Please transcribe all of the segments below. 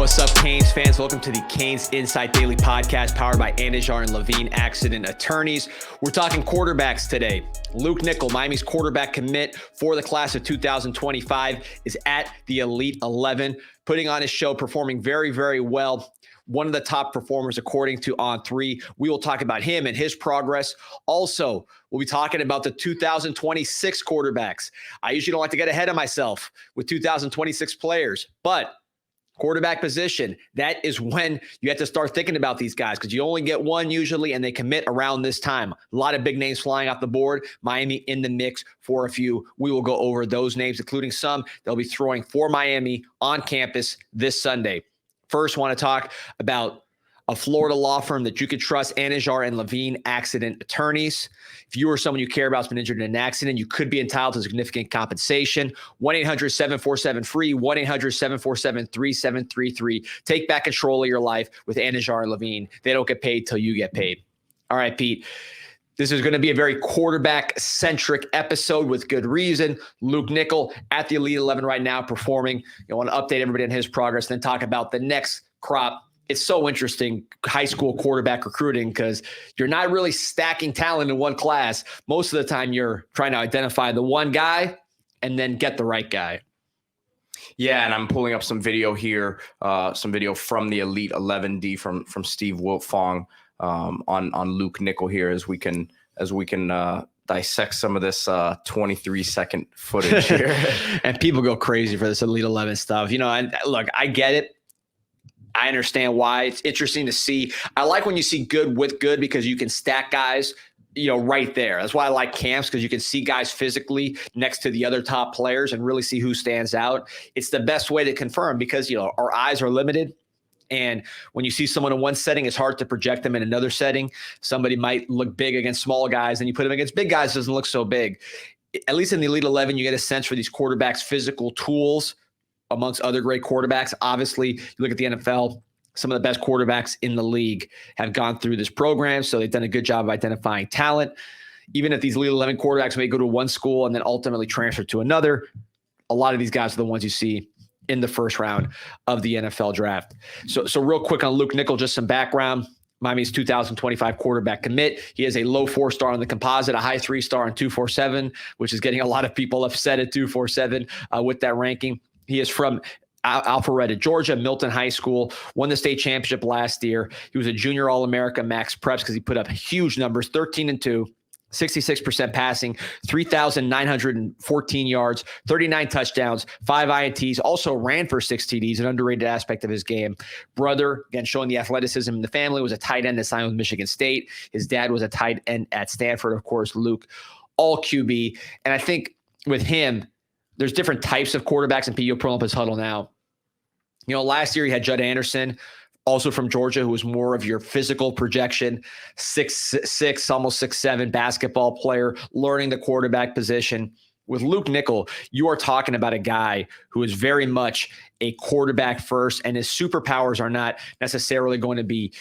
What's up, Canes fans? Welcome to the Canes Insight Daily Podcast powered by Darion and Levine Accident Attorneys. We're talking quarterbacks today. Luke Nickel, Miami's quarterback commit for the class of 2025, is at the Elite 11, putting on his show, performing very, very well. One of the top performers according to On3. We will talk about him and his progress. Also, we'll be talking about the 2026 quarterbacks. I usually don't like to get ahead of myself with 2026 players, but quarterback position, that is when you have to start thinking about these guys because you only get one usually and they commit around this time. A lot of big names flying off the board. Miami in the mix for a few. We will go over those names, including some they'll be throwing for Miami on campus this Sunday. First, want to talk about a Florida law firm that you could trust, Darion and Levine Accident Attorneys. If you or someone you care about has been injured in an accident, you could be entitled to significant compensation. 1-800-747-FREE, 1-800-747-3733. Take back control of your life with Darion and Levine. They don't get paid till you get paid. All right, Pete. This is going to be a very quarterback-centric episode with good reason. Luke Nickel at the Elite 11 right now performing. I want to update everybody on his progress, then talk about the next crop. It's so interesting, high school quarterback recruiting, because you're not really stacking talent in one class. Most of the time, you're trying to identify the one guy and then get the right guy. Yeah, and I'm pulling up some video here, some video from the Elite 11D from Steve Wiltfong on Luke Nickel here as we can dissect some of this 23-second footage here. And people go crazy for this Elite 11 stuff. You know, and look, I get it. I understand why. It's interesting to see. I like when you see good with good because you can stack guys, right there. That's why I like camps, because you can see guys physically next to the other top players and really see who stands out. It's the best way to confirm because, our eyes are limited. And when you see someone in one setting, it's hard to project them in another setting. Somebody might look big against small guys, and you put them against big guys, it doesn't look so big. At least in the Elite 11, you get a sense for these quarterbacks' physical tools amongst other great quarterbacks. Obviously, you look at the NFL, some of the best quarterbacks in the league have gone through this program, so they've done a good job of identifying talent. Even if these Elite 11 quarterbacks may go to one school and then ultimately transfer to another, a lot of these guys are the ones you see in the first round of the NFL draft. So real quick on Luke Nickel, just some background. Miami's 2025 quarterback commit. He has a low 4-star on the composite, a high 3-star on 247, which is getting a lot of people upset at 247 with that ranking. He is from Alpharetta, Georgia, Milton High School, won the state championship last year. He was a junior All-America max preps because he put up huge numbers, 13-2, 66% passing, 3,914 yards, 39 touchdowns, 5 INTs, also ran for 6 TDs, an underrated aspect of his game. Brother, again, showing the athleticism in the family, was a tight end that signed with Michigan State. His dad was a tight end at Stanford, of course, Luke, all QB. And I think with him, there's different types of quarterbacks, and Pete, you'll pull up his huddle now. Last year he had Judd Anderson, also from Georgia, who was more of your physical projection, 6'6", almost 6'7", basketball player, learning the quarterback position. With Luke Nickel, you are talking about a guy who is very much a quarterback first, and his superpowers are not necessarily going to be,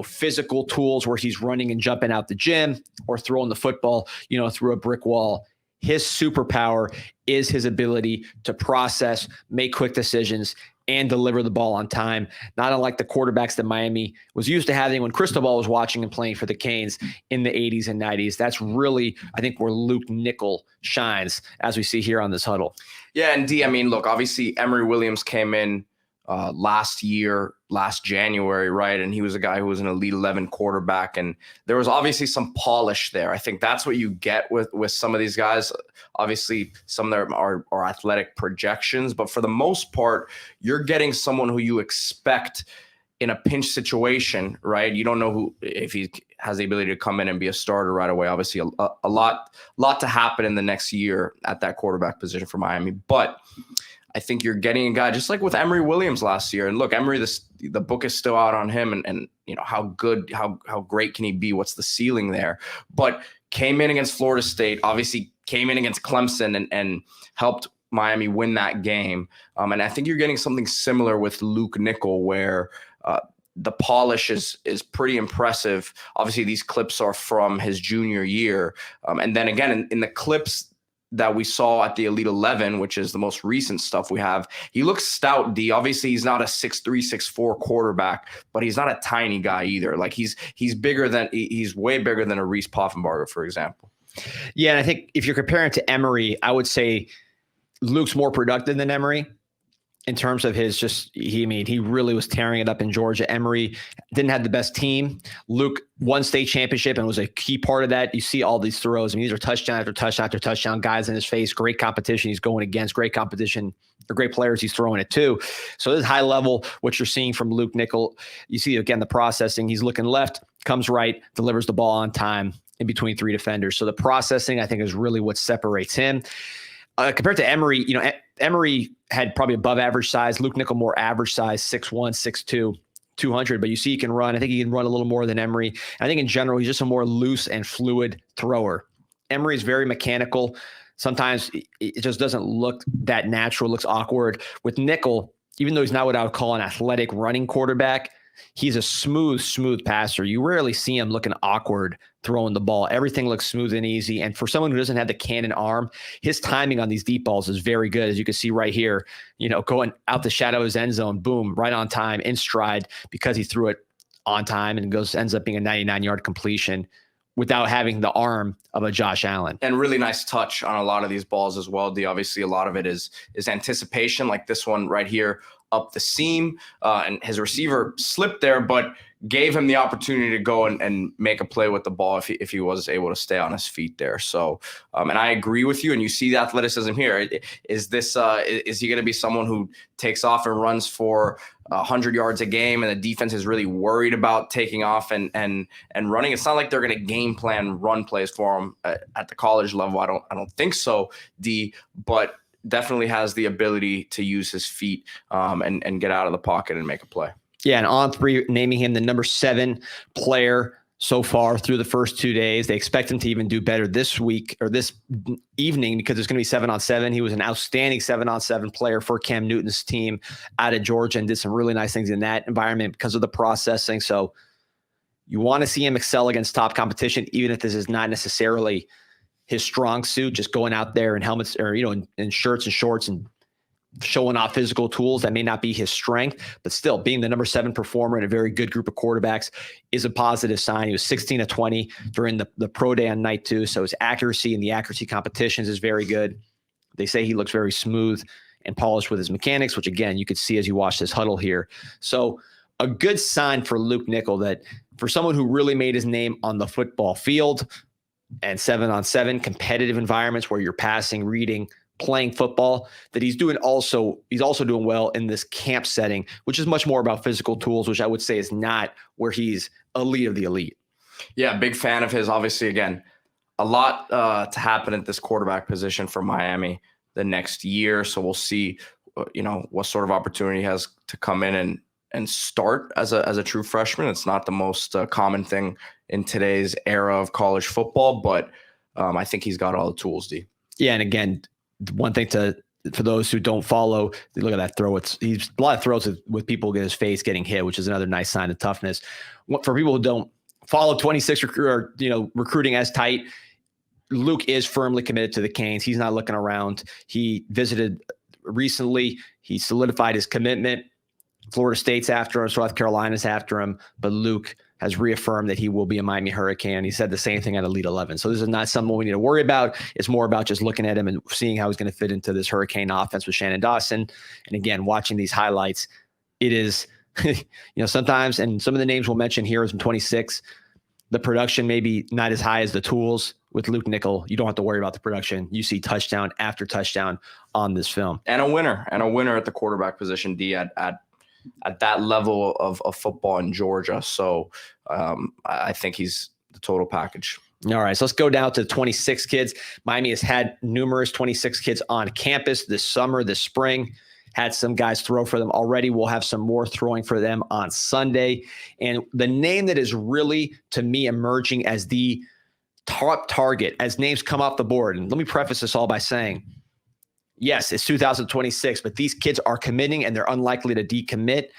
physical tools where he's running and jumping out the gym or throwing the football, through a brick wall. His superpower is his ability to process, make quick decisions, and deliver the ball on time, not unlike the quarterbacks that Miami was used to having when Cristobal was watching and playing for the Canes in the 80s and 90s. That's really, I think, where Luke Nickel shines, as we see here on this huddle. Yeah, and D, look, obviously Emory Williams came in last January, right? And he was a guy who was an Elite 11 quarterback, and there was obviously some polish there. I think that's what you get with some of these guys. Obviously, some of them are athletic projections, but for the most part, you're getting someone who you expect in a pinch situation, right? You don't know if he has the ability to come in and be a starter right away. Obviously, a lot to happen in the next year at that quarterback position for Miami, but I think you're getting a guy just like with Emory Williams last year. And look, Emory, the book is still out on him, and how great can he be? What's the ceiling there? But came in against Florida State, obviously came in against Clemson and helped Miami win that game. And I think you're getting something similar with Luke Nickel, where the polish is pretty impressive. Obviously, these clips are from his junior year. And then again, in the clips that we saw at the Elite 11, which is the most recent stuff we have, he looks stout, D. Obviously, he's not a 6'3", 6'4" quarterback, but he's not a tiny guy either. Like he's way bigger than a Reese Poffenbarger, for example. Yeah, and I think if you're comparing to Emory, I would say Luke's more productive than Emory in terms of his he really was tearing it up in Georgia. Emory didn't have the best team. Luke won state championship and was a key part of that. You see all these throws. I mean, these are touchdown after touchdown after touchdown, guys in his face, great competition he's going against, great competition, or great players he's throwing it to. So this is high level, what you're seeing from Luke Nickel. You see, again, the processing. He's looking left, comes right, delivers the ball on time in between three defenders. So the processing, I think, is really what separates him. Compared to Emory, Emory had probably above average size. Luke Nickel more average size, 6'1", 6'2", 200. But you see he can run. I think he can run a little more than Emory. I think in general, he's just a more loose and fluid thrower. Emory is very mechanical. Sometimes it just doesn't look that natural. It looks awkward. With Nickel, even though he's not what I would call an athletic running quarterback, he's a smooth passer. You rarely see him looking awkward throwing the ball. Everything looks smooth and easy. And for someone who doesn't have the cannon arm, his timing on these deep balls is very good. As you can see right here, going out the shadow of his end zone, boom, right on time, in stride, because he threw it on time and ends up being a 99-yard completion without having the arm of a Josh Allen. And really nice touch on a lot of these balls as well, D. Obviously, a lot of it is anticipation, like this one right here up the seam. And his receiver slipped there, but gave him the opportunity to go and make a play with the ball if he was able to stay on his feet there. So, and I agree with you. And you see the athleticism here. Is he going to be someone who takes off and runs for 100 yards a game, and the defense is really worried about taking off and running? It's not like they're going to game plan run plays for him at the college level. I don't think so, D. But definitely has the ability to use his feet and get out of the pocket and make a play. Yeah, and On3 naming him the number 7 player so far through the first 2 days. They expect him to even do better this week or this evening because it's going to be 7-on-7. He was an outstanding 7-on-7 player for Cam Newton's team out of Georgia and did some really nice things in that environment because of the processing. So you want to see him excel against top competition, even if this is not necessarily his strong suit, just going out there in helmets or, in shirts and shorts and showing off physical tools. That may not be his strength, but still being the number 7 performer in a very good group of quarterbacks is a positive sign. He was 16 of 20 during the pro day on night 2. So his accuracy and the accuracy competitions is very good. They say he looks very smooth and polished with his mechanics, which again, you could see as you watch this huddle here. So a good sign for Luke Nickel that for someone who really made his name on the football field and 7-on-7 competitive environments where you're passing, reading, playing football, that he's also doing well in this camp setting, which is much more about physical tools, which I would say is not where he's elite of the elite. Yeah, big fan of his. Obviously, again, a lot to happen at this quarterback position for Miami the next year. So we'll see, what sort of opportunity he has to come in and start as a true freshman. It's not the most common thing in today's era of college football, but I think he's got all the tools, D. Yeah, and again, one thing for those who don't follow, look at that throw. He's a lot of throws with people in his face getting hit, which is another nice sign of toughness. For people who don't follow 26 recruiting as tight, Luke is firmly committed to the Canes. He's not looking around. He visited recently. He solidified his commitment. Florida State's after him, South Carolina's after him, but Luke has reaffirmed that he will be a Miami Hurricane. He said the same thing at Elite 11. So this is not something we need to worry about. It's more about just looking at him and seeing how he's going to fit into this Hurricane offense with Shannon Dawson. And again, watching these highlights, it is, sometimes, and some of the names we'll mention here is in 26, the production maybe not as high as the tools. With Luke Nickel, you don't have to worry about the production. You see touchdown after touchdown on this film. And a winner at the quarterback position, D, at that level of football in Georgia. So I think he's the total package. All right, so let's go down to 26 kids. Miami has had numerous 26 kids on campus this summer, this spring. Had some guys throw for them already. We'll have some more throwing for them on Sunday. And the name that is really, to me, emerging as the top target as names come off the board. And let me preface this all by saying, yes, it's 2026, but these kids are committing and they're unlikely to decommit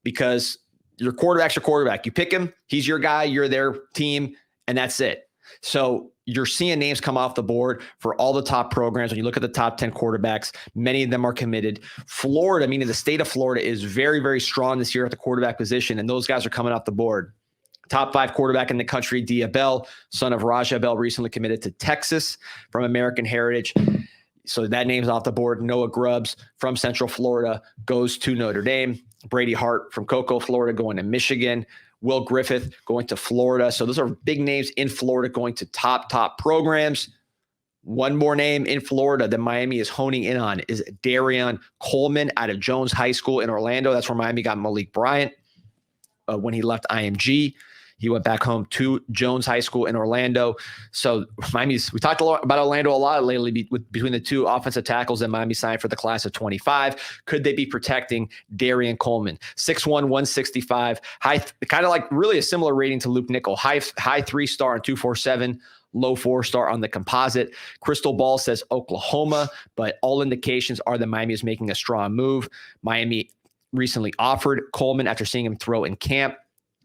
because your quarterback's your quarterback. You pick him, he's your guy, you're their team, and that's it. So you're seeing names come off the board for all the top programs. When you look at the top 10 quarterbacks, many of them are committed. Florida, meaning the state of Florida, is very, very strong this year at the quarterback position, and those guys are coming off the board. Top 5 quarterback in the country, Dia Bell, son of Raja Bell, recently committed to Texas from American Heritage. So that name's off the board. Noah Grubbs from Central Florida goes to Notre Dame. Brady Hart from Cocoa, Florida, going to Michigan. Will Griffith going to Florida. So those are big names in Florida going to top programs. One more name in Florida that Miami is honing in on is Darion Coleman out of Jones High School in Orlando. That's where Miami got Malik Bryant when he left IMG. He went back home to Jones High School in Orlando. So we talked about Orlando a lot lately between the two offensive tackles that Miami signed for the class of 25. Could they be protecting Darion Coleman? 6'1", 165, high, kind of like really a similar rating to Luke Nickel. High 3-star on 247, low 4-star on the composite. Crystal Ball says Oklahoma, but all indications are that Miami is making a strong move. Miami recently offered Coleman after seeing him throw in camp.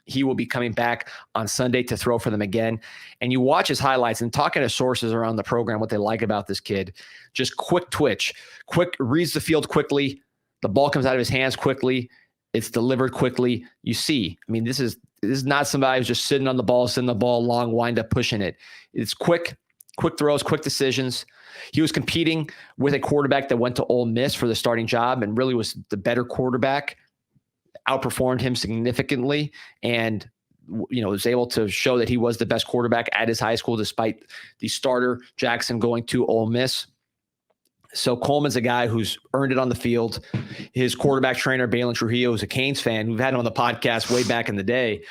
He will be coming back on Sunday to throw for them again. And you watch his highlights and talking to sources around the program, what they like about this kid. Just quick twitch, reads the field quickly. The ball comes out of his hands quickly. It's delivered quickly. You see, I mean, this is not somebody who's just sitting on the ball, long, wind up, pushing it. It's quick throws, quick decisions. He was competing with a quarterback that went to Ole Miss for the starting job and really was the better quarterback. Outperformed him significantly and, was able to show that he was the best quarterback at his high school, despite the starter Jackson going to Ole Miss. So Coleman's a guy who's earned it on the field. His quarterback trainer, Balin Trujillo, is a Canes fan. We've had him on the podcast way back in the day.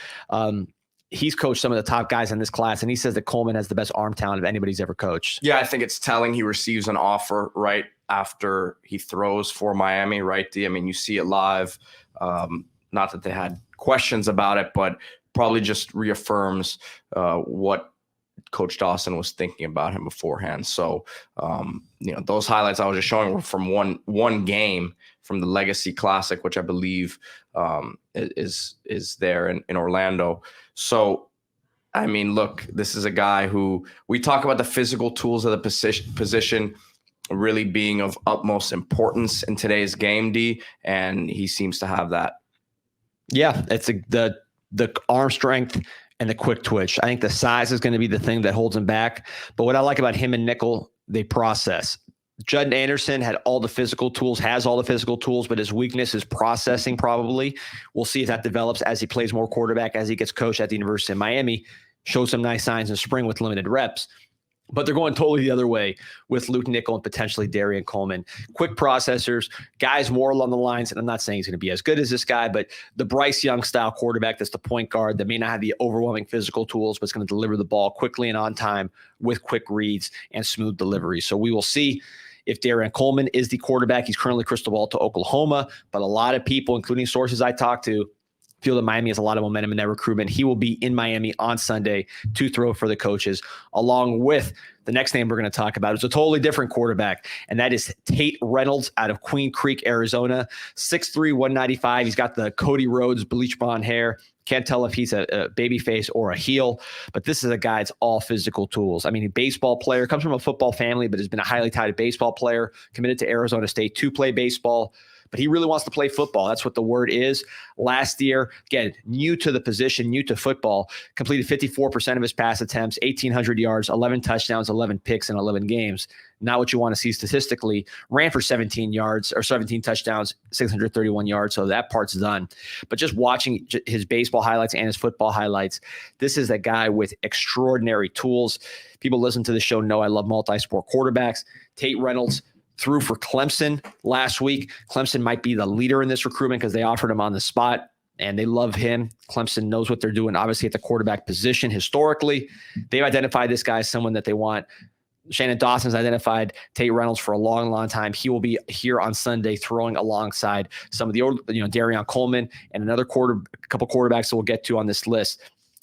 He's coached some of the top guys in this class, and he says that Coleman has the best arm talent of anybody's ever coached. Yeah, I think it's telling he receives an offer right after he throws for Miami, right? I mean, you see it live. Not that they had questions about it, but probably just reaffirms what Coach Dawson was thinking about him beforehand. So, those highlights I was just showing were from one game from the Legacy Classic, which I believe is there in Orlando. So, I mean, look, this is a guy who we talk about the physical tools of the position really being of utmost importance in today's game, D, and he seems to have that. Yeah, it's the arm strength and the quick twitch. I think the size is going to be the thing that holds him back. But what I like about him and Nickel, they process. Judd Anderson has all the physical tools, but his weakness is processing probably. We'll see if that develops as he plays more quarterback, as he gets coached at the University of Miami, shows some nice signs in spring with limited reps. But they're going totally the other way with Luke Nickel and potentially Darion Coleman. Quick processors, guys more along the lines, and I'm not saying he's going to be as good as this guy, but the Bryce Young style quarterback that's the point guard that may not have the overwhelming physical tools, but it's going to deliver the ball quickly and on time with quick reads and smooth delivery. So we will see if Darion Coleman is the quarterback. He's currently crystal ball to Oklahoma, but a lot of people, including sources I talked to, feel that Miami has a lot of momentum in that recruitment. He will be in Miami on Sunday to throw for the coaches, along with the next name we're going to talk about. It's a totally different quarterback, and that is Tate Reynolds out of Queen Creek, Arizona. 6'3", 195. He's got the Cody Rhodes bleach blonde hair. Can't tell if he's a baby face or a heel, but this is a guy that's all physical tools. I mean, a baseball player, comes from a football family, but has been a highly touted baseball player, committed to Arizona State to play baseball. But he really wants to play football. That's what the word is. Last year, again, new to the position, new to football, completed 54% of his pass attempts, 1,800 yards, 11 touchdowns, 11 picks in 11 games. Not what you want to see statistically. Ran for 17 touchdowns, 631 yards. So that part's done. But just watching his baseball highlights and his football highlights, this is a guy with extraordinary tools. People listen to the show know I love multi-sport quarterbacks. Tate Reynolds threw for Clemson last week. Clemson might be the leader in this recruitment because they offered him on the spot and they love him. Clemson knows what they're doing, obviously, at the quarterback position. Historically, they've identified this guy as someone that they want. Shannon Dawson's identified Tate Reynolds for a long, long time. He will be here on Sunday throwing alongside some of the old, Darion Coleman and another couple quarterbacks that we'll get to on this list.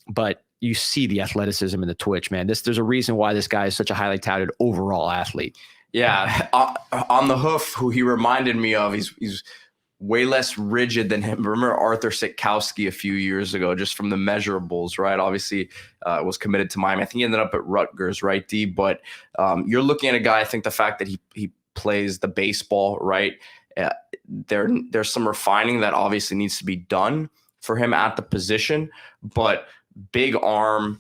But you see the athleticism and the twitch, man. There's a reason why this guy is such a highly touted overall athlete. Yeah, on the hoof, who he reminded me of, he's way less rigid than him. Remember Arthur Sitkowski a few years ago, just from the measurables, right? Obviously, was committed to Miami. I think he ended up at Rutgers, right, D? But you're looking at a guy, I think the fact that he plays the baseball, right? There's some refining that obviously needs to be done for him at the position, but big arm.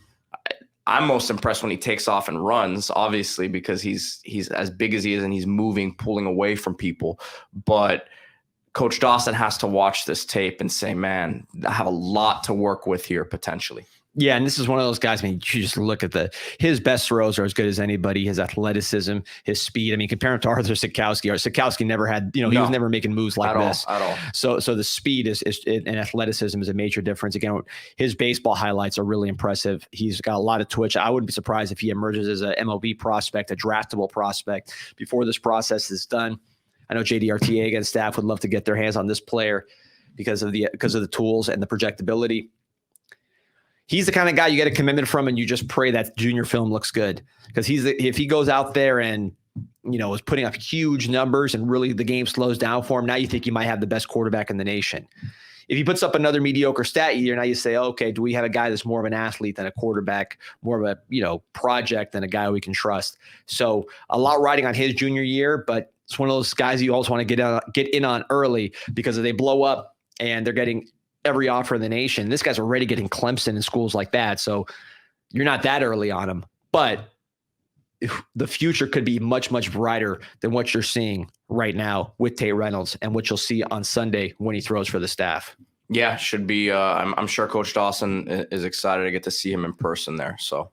I'm most impressed when he takes off and runs, obviously, because he's as big as he is and he's moving, pulling away from people. But Coach Dawson has to watch this tape and say, man, I have a lot to work with here potentially. Yeah, and this is one of those guys, I mean, you just look at his best throws are as good as anybody, his athleticism, his speed. I mean, compare him to Arthur Sitkowski. Sitkowski never had, he was never making moves like this. At all. So the speed and athleticism is a major difference. Again, his baseball highlights are really impressive. He's got a lot of twitch. I wouldn't be surprised if he emerges as a MLB prospect, a draftable prospect before this process is done. I know JDRTA and staff would love to get their hands on this player because of the tools and the projectability. He's the kind of guy you get a commitment from, and you just pray that junior film looks good, because if he goes out there and is putting up huge numbers and really the game slows down for him, now you think you might have the best quarterback in the nation. If he puts up another mediocre stat year, now you say, okay, do we have a guy that's more of an athlete than a quarterback, more of a project than a guy we can trust? So a lot riding on his junior year, but it's one of those guys you always want to get in on early, because if they blow up and they're getting every offer in the nation, this guy's already getting Clemson in schools like that. So you're not that early on him, but the future could be much, much brighter than what you're seeing right now with Tate Reynolds and what you'll see on Sunday when he throws for the staff. Yeah, should be. I'm sure Coach Dawson is excited to get to see him in person there. So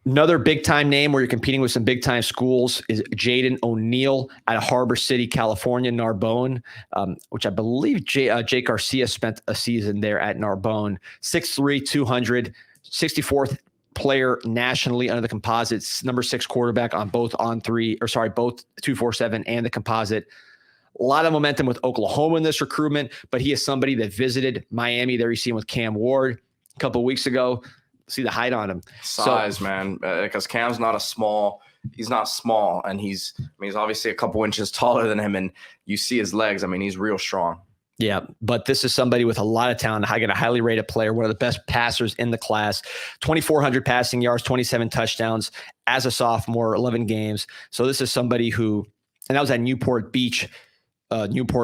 another big-time name where you're competing with some big-time schools is Jaden ONeal out of Harbor City, California, Narbonne, which I believe Jake Garcia spent a season there at Narbonne. 6'3", 200, 64th player nationally under the composites, number 6 quarterback on both 247 and the composite. A lot of momentum with Oklahoma in this recruitment, but he is somebody that visited Miami. There you see him with Cam Ward a couple of weeks ago. See the height on him. Size, man, because Cam's not he's not small, and he's obviously a couple inches taller than him, and you see his legs. I mean, he's real strong. Yeah, but this is somebody with a lot of talent. I get a highly rated player, one of the best passers in the class, 2,400 passing yards, 27 touchdowns as a sophomore, 11 games. So this is somebody who, and that was at Newport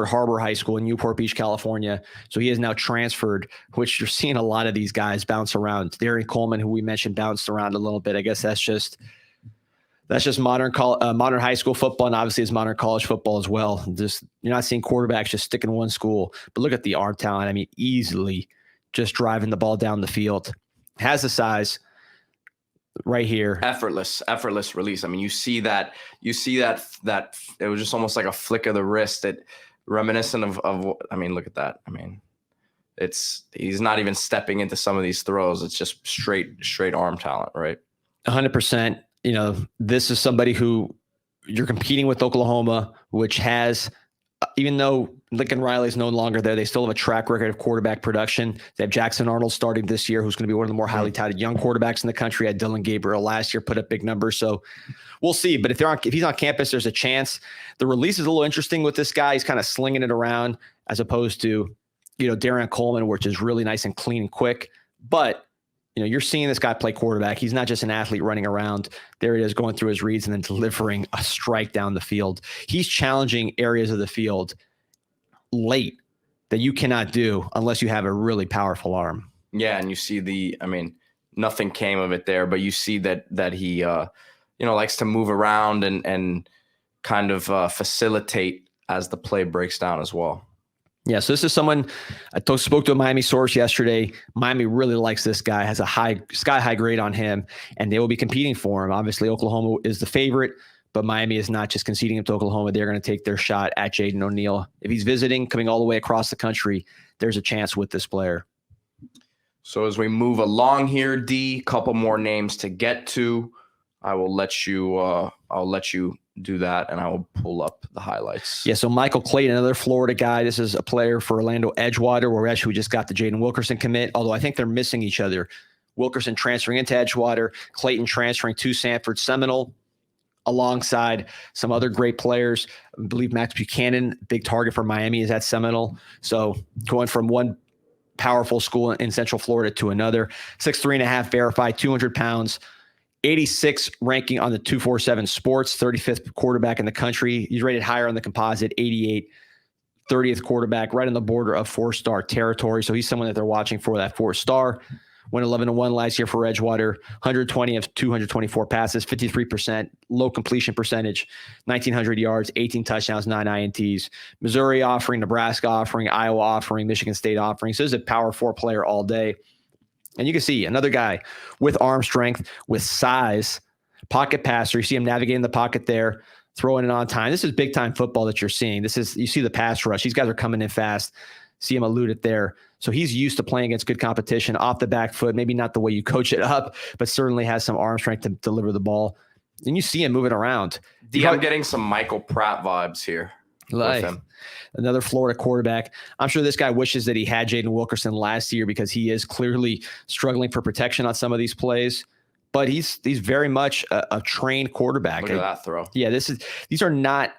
Harbor High School in Newport Beach, California. So he is now transferred, which you're seeing a lot of these guys bounce around. Darion Coleman, who we mentioned, bounced around a little bit. I guess that's just modern high school football, and obviously it's modern college football as well. Just you're not seeing quarterbacks just stick in one school. But look at the arm talent. I mean, easily just driving the ball down the field. Has the size. Right here. Effortless release. I mean, you see that it was just almost like a flick of the wrist, that reminiscent of I mean, look at that. I mean, he's not even stepping into some of these throws. It's just straight arm talent, right? 100%. This is somebody who you're competing with Oklahoma, which has, even though Lincoln Riley is no longer there, they still have a track record of quarterback production. They have Jackson Arnold starting this year, who's going to be one of the more highly touted young quarterbacks in the country. Had Dylan Gabriel last year, put up big numbers. So we'll see. But if he's on campus, there's a chance. The release is a little interesting with this guy. He's kind of slinging it around, as opposed to, Darion Coleman, which is really nice and clean and quick. But you're seeing this guy play quarterback. He's not just an athlete running around. There he is, going through his reads and then delivering a strike down the field. He's challenging areas of the field late that you cannot do unless you have a really powerful arm. Yeah, and you see nothing came of it there, but you see that he likes to move around and kind of facilitate as the play breaks down as well. Yeah, so this is someone I spoke to a Miami source yesterday. Miami really likes this guy, has a sky-high grade on him, and they will be competing for him. Obviously, Oklahoma is the favorite, but Miami is not just conceding him to Oklahoma. They're going to take their shot at Jaden ONeal. If he's visiting, coming all the way across the country, there's a chance with this player. So as we move along here, D, couple more names to get to. I'll let you do that, and I will pull up the highlights. Yeah, so Michael Clayton, another Florida guy. This is a player for Orlando Edgewater, where we just got the Jaden Wilkerson commit, although I think they're missing each other. Wilkerson transferring into Edgewater, Clayton transferring to Sanford Seminole. alongside some other great players. I believe Max Buchanan, big target for Miami, is at Seminole. So going from one powerful school in Central Florida to another. 6'3.5" verified, 200 pounds, 86 ranking on the 247 Sports, 35th quarterback in the country. He's rated higher on the composite, 88, 30th quarterback, right on the border of 4-star territory. So he's someone that they're watching for, that 4-star. Went 11-1 last year for Edgewater, 120 of 224 passes, 53%, low completion percentage, 1,900 yards, 18 touchdowns, 9 INTs. Missouri offering, Nebraska offering, Iowa offering, Michigan State offering. So this is a Power 4 player all day. And you can see another guy with arm strength, with size, pocket passer. You see him navigating the pocket there, throwing it on time. This is big-time football that you're seeing. You see the pass rush. These guys are coming in fast. See him elude it there. So he's used to playing against good competition off the back foot, maybe not the way you coach it up, but certainly has some arm strength to deliver the ball. And you see him moving around. I'm getting some Michael Pratt vibes here with him. Another Florida quarterback. I'm sure this guy wishes that he had Jaden Wilkerson last year because he is clearly struggling for protection on some of these plays. But he's very much a trained quarterback. Look at that throw. Yeah, these are not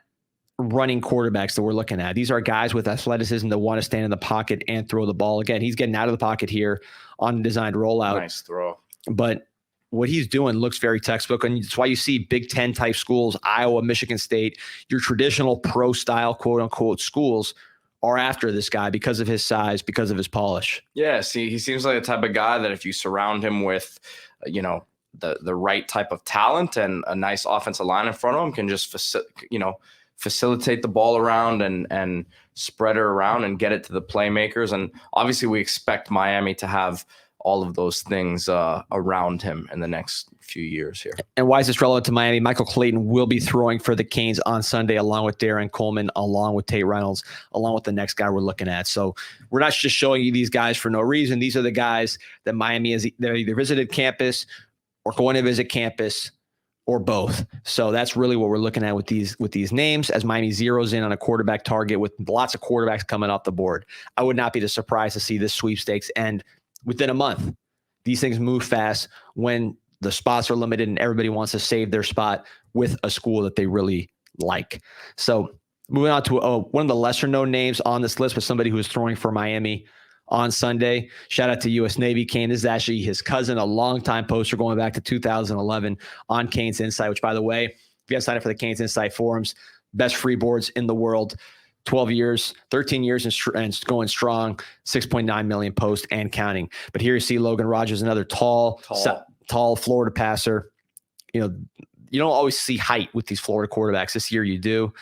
running quarterbacks that we're looking at. These are guys with athleticism that want to stand in the pocket and throw the ball. Again, he's getting out of the pocket here on a designed rollout. Nice throw. But what he's doing looks very textbook. And it's why you see Big Ten type schools, Iowa, Michigan State, your traditional pro style, quote unquote, schools are after this guy because of his size, because of his polish. Yeah. See, he seems like the type of guy that if you surround him with, the right type of talent and a nice offensive line in front of him, can just facilitate the ball around and spread it around and get it to the playmakers. And obviously we expect Miami to have all of those things around him in the next few years here. And why is this relevant to Miami? Michael Clayton will be throwing for the Canes on Sunday, along with Darion Coleman, along with Tate Reynolds, along with the next guy we're looking at. So we're not just showing you these guys for no reason. These are the guys that Miami has either visited campus or going to visit campus, or both. So that's really what we're looking at with these names as Miami zeroes in on a quarterback target with lots of quarterbacks coming off the board. I would not be surprised to see this sweepstakes end within a month. These things move fast when the spots are limited and everybody wants to save their spot with a school that they really like. So moving on to one of the lesser known names on this list, but somebody who is throwing for Miami on Sunday. Shout out to U.S. Navy. Kane is actually his cousin, a longtime poster going back to 2011 on CanesInSight, which, by the way, if you guys sign up for the CanesInSight forums, best free boards in the world, 12 years, 13 years and going strong, 6.9 million posts and counting. But here you see Logan Rogers, another tall Florida passer. You don't always see height with these Florida quarterbacks. This year you do.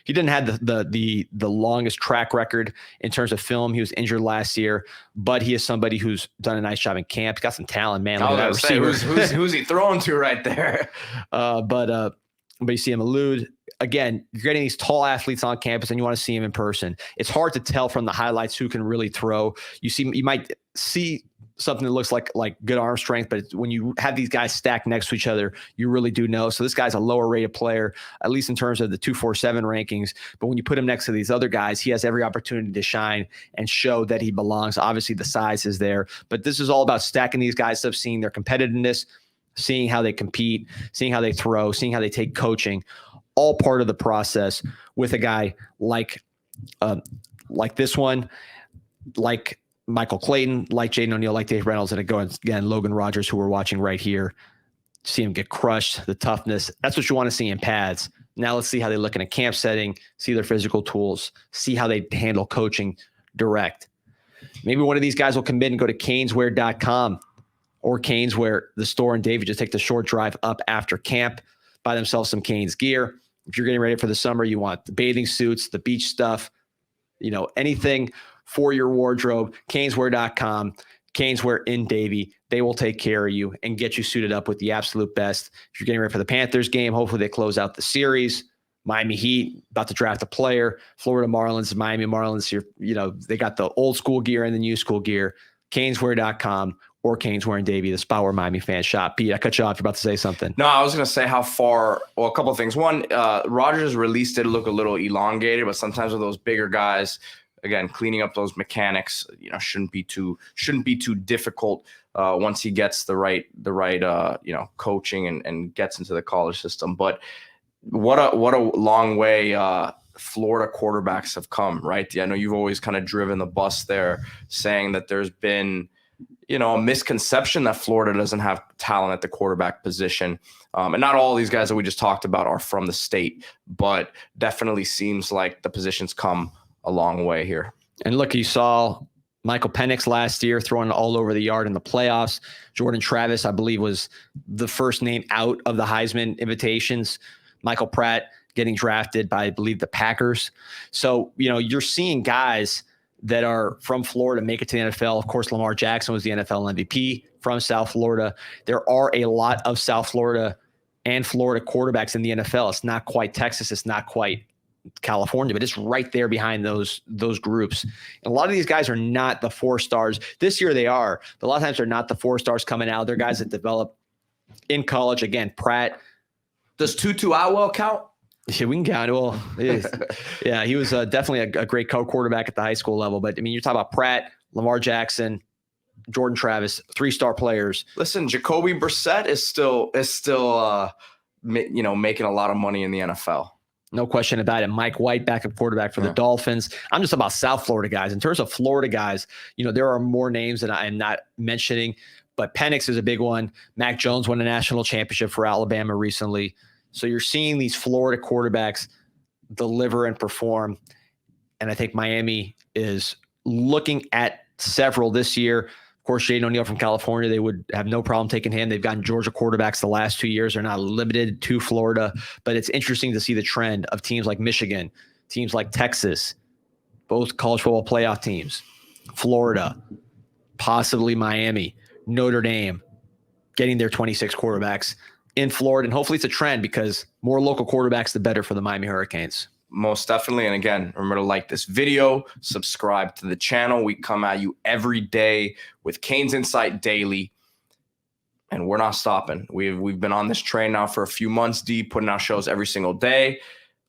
He didn't have the longest track record in terms of film. He was injured last year, but he is somebody who's done a nice job in camp. He's got some talent, man. I was going to say, who's he throwing to right there? But you see him elude. Again, you're getting these tall athletes on campus and you want to see him in person. It's hard to tell from the highlights who can really throw. You might see something that looks like good arm strength, but when you have these guys stacked next to each other, you really do know. So this guy's a lower rated player, at least in terms of the 247 rankings. But when you put him next to these other guys, he has every opportunity to shine and show that he belongs. Obviously the size is there, but this is all about stacking these guys up, seeing their competitiveness, seeing how they compete, seeing how they throw, seeing how they take coaching, all part of the process with a guy like this one, like Michael Clayton, like Jaden ONeal, like Tate Reynolds, and again, Logan Rogers, who we're watching right here. See him get crushed, the toughness. That's what you want to see in pads. Now let's see how they look in a camp setting, see their physical tools, see how they handle coaching direct. Maybe one of these guys will commit and go to caneswear.com or Caneswear, the store in Davie. Just take the short drive up after camp, buy themselves some Canes gear. If you're getting ready for the summer, you want the bathing suits, the beach stuff, anything for your wardrobe, caneswear.com, Caneswear in Davie. They will take care of you and get you suited up with the absolute best. If you're getting ready for the Panthers game, hopefully they close out the series. Miami Heat about to draft a player. Florida Marlins, Miami Marlins, they got the old school gear and the new school gear. Caneswear.com or Caneswear in Davie, the spot where Miami fans shop. Pete, I cut you off. You're about to say something. No, I was going to say a couple of things. One, Rogers' release did look a little elongated, but sometimes with those bigger guys, again, cleaning up those mechanics, shouldn't be too difficult once he gets the right coaching and gets into the college system. But what a long way Florida quarterbacks have come, right? I know you've always kind of driven the bus there, saying that there's been, a misconception that Florida doesn't have talent at the quarterback position. And not all these guys that we just talked about are from the state, but definitely seems like the position's come a long way here. And look, you saw Michael Penix last year throwing all over the yard in the playoffs. Jordan Travis, I believe, was the first name out of the Heisman invitations. Michael Pratt getting drafted by, I believe, the Packers. So, you're seeing guys that are from Florida make it to the NFL. Of course, Lamar Jackson was the NFL MVP from South Florida. There are a lot of South Florida and Florida quarterbacks in the NFL. It's not quite Texas. It's not quite California, but it's right there behind those groups. And a lot of these guys are not the 4 stars. This year they are, but a lot of times they're not the 4 stars coming out. They're guys that develop in college. Again, Pratt. Does Tutu Atwell count? Yeah, we can count it. Well, yeah, he was definitely a great quarterback at the high school level. But I mean, you're talking about Pratt, Lamar Jackson, Jordan Travis, 3-star players. Listen, Jacoby Brissett is still making a lot of money in the NFL. No question about it. Mike White, backup quarterback for the Dolphins. I'm just about South Florida guys. In terms of Florida guys, there are more names that I am not mentioning, but Penix is a big one. Mac Jones won a national championship for Alabama recently. So you're seeing these Florida quarterbacks deliver and perform. And I think Miami is looking at several this year. Of course, Jaden ONeal from California, they would have no problem taking him. They've gotten Georgia quarterbacks the last 2 years. They're not limited to Florida. But it's interesting to see the trend of teams like Michigan, teams like Texas, both college football playoff teams, Florida, possibly Miami, Notre Dame, getting their 26 quarterbacks in Florida. And hopefully it's a trend, because more local quarterbacks, the better for the Miami Hurricanes. Most definitely. And again, remember to like this video, subscribe to the channel. We come at you every day with Canes Insight Daily, and we're not stopping. We've been on this train now for a few months deep, putting out shows every single day.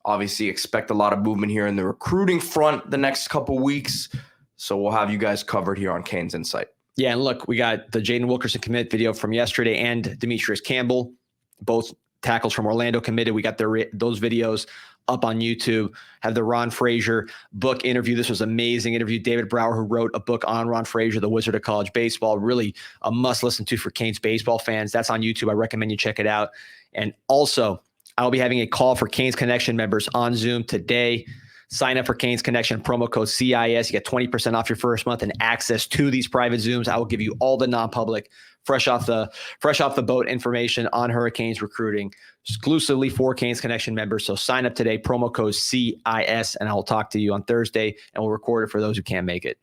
Obviously, expect a lot of movement here in the recruiting front the next couple weeks. So we'll have you guys covered here on Canes Insight. Yeah, and look, we got the Jaden Wilkerson commit video from yesterday and Demetrius Campbell, both tackles from Orlando committed. We got those videos up on YouTube. Have the Ron Frazier book interview. This was an amazing interview. David Brower, who wrote a book on Ron Frazier, the Wizard of College Baseball, really a must listen to for Canes baseball fans. That's on YouTube. I recommend you check it out. And also, I'll be having a call for Canes Connection members on Zoom today. Sign up for Canes Connection, promo code CIS. You get 20% off your first month and access to these private Zooms. I will give you all the non-public, fresh off the boat information on Hurricanes recruiting, exclusively for Canes Connection members. So sign up today, promo code CIS, and I will talk to you on Thursday, and we'll record it for those who can't make it.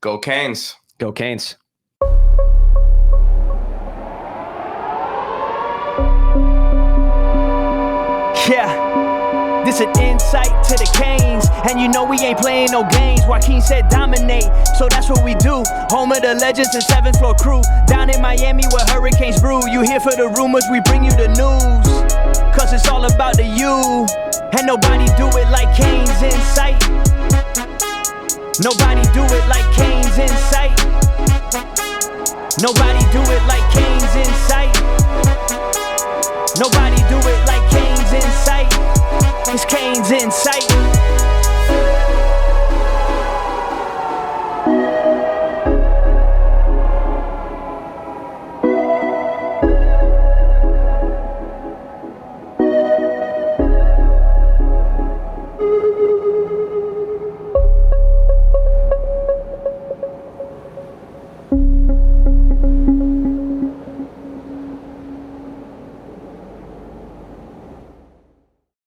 Go Canes. Go Canes. Yeah, this an insight to the Canes, and we ain't playing no games. Joaquin said dominate, so that's what we do. Home of the legends and 7th floor crew, down in Miami where Hurricanes brew. You here for the rumors, we bring you the news, cause it's all about the you, and nobody do it like CanesInSight. Nobody do it like CanesInSight. Nobody do it like CanesInSight. Nobody do it like CanesInSight. It's CanesInSight.